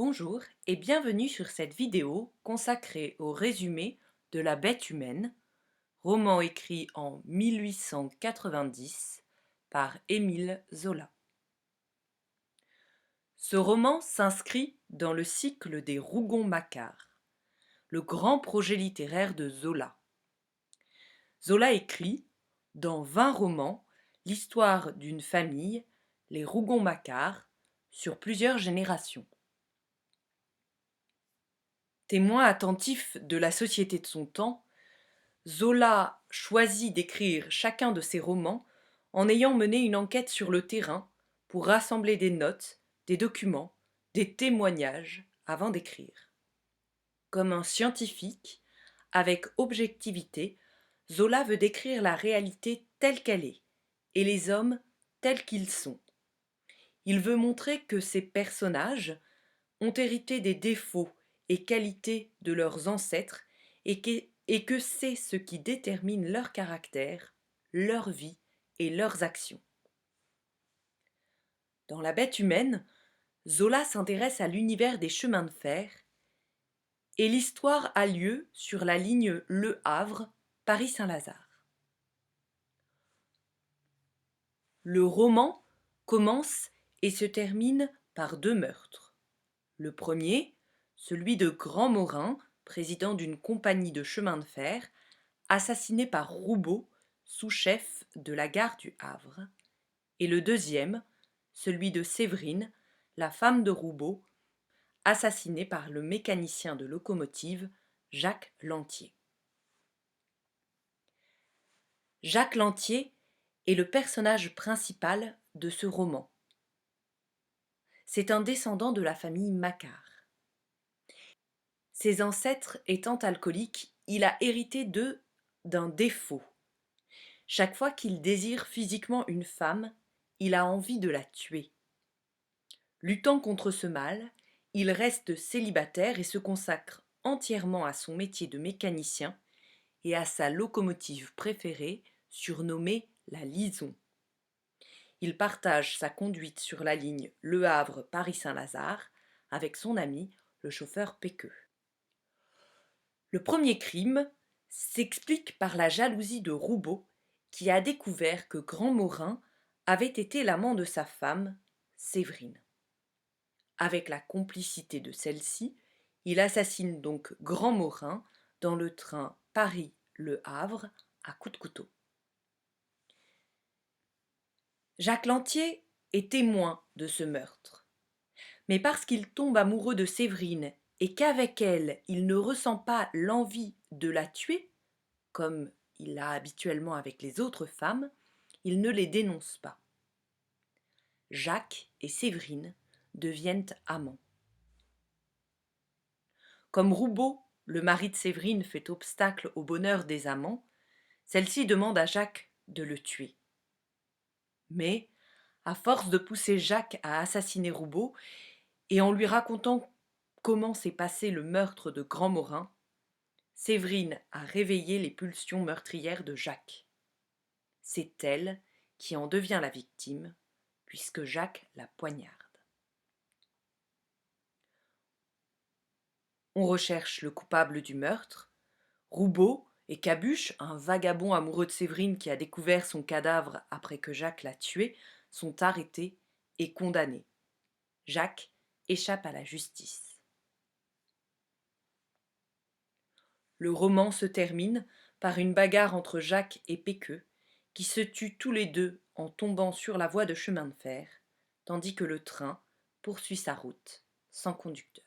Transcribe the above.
Bonjour et bienvenue sur cette vidéo consacrée au résumé de La Bête humaine, roman écrit en 1890 par Émile Zola. Ce roman s'inscrit dans le cycle des Rougon-Macquart, le grand projet littéraire de Zola. Zola écrit, dans 20 romans, l'histoire d'une famille, les Rougon-Macquart, sur plusieurs générations. Témoin attentif de la société de son temps, Zola choisit d'écrire chacun de ses romans en ayant mené une enquête sur le terrain pour rassembler des notes, des documents, des témoignages avant d'écrire. Comme un scientifique, avec objectivité, Zola veut décrire la réalité telle qu'elle est et les hommes tels qu'ils sont. Il veut montrer que ces personnages ont hérité des défauts et qualités de leurs ancêtres et que c'est ce qui détermine leur caractère, leur vie et leurs actions. Dans La Bête humaine, Zola s'intéresse à l'univers des chemins de fer et l'histoire a lieu sur la ligne Le Havre, Paris-Saint-Lazare. Le roman commence et se termine par deux meurtres. Le premier, celui de Grand Morin, président d'une compagnie de chemin de fer, assassiné par Roubaud, sous-chef de la gare du Havre, et le deuxième, celui de Séverine, la femme de Roubaud, assassinée par le mécanicien de locomotive Jacques Lantier. Jacques Lantier est le personnage principal de ce roman. C'est un descendant de la famille Macquart. Ses ancêtres étant alcooliques, il a hérité d'un défaut. Chaque fois qu'il désire physiquement une femme, il a envie de la tuer. Luttant contre ce mal, il reste célibataire et se consacre entièrement à son métier de mécanicien et à sa locomotive préférée, surnommée la Lison. Il partage sa conduite sur la ligne Le Havre-Paris-Saint-Lazare avec son ami, le chauffeur Péqueux. Le premier crime s'explique par la jalousie de Roubaud, qui a découvert que Grand Morin avait été l'amant de sa femme, Séverine. Avec la complicité de celle-ci, il assassine donc Grand Morin dans le train Paris-Le Havre à coups de couteau. Jacques Lantier est témoin de ce meurtre. Mais parce qu'il tombe amoureux de Séverine et qu'avec elle, il ne ressent pas l'envie de la tuer, comme il l'a habituellement avec les autres femmes, il ne les dénonce pas. Jacques et Séverine deviennent amants. Comme Roubaud, le mari de Séverine, fait obstacle au bonheur des amants, celle-ci demande à Jacques de le tuer. Mais, à force de pousser Jacques à assassiner Roubaud, et en lui racontant comment s'est passé le meurtre de Grand Morin, Séverine a réveillé les pulsions meurtrières de Jacques. C'est elle qui en devient la victime, puisque Jacques la poignarde. On recherche le coupable du meurtre. Roubaud et Cabuche, un vagabond amoureux de Séverine qui a découvert son cadavre après que Jacques l'a tué, sont arrêtés et condamnés. Jacques échappe à la justice. Le roman se termine par une bagarre entre Jacques et Péqueux, qui se tuent tous les deux en tombant sur la voie de chemin de fer, tandis que le train poursuit sa route sans conducteur.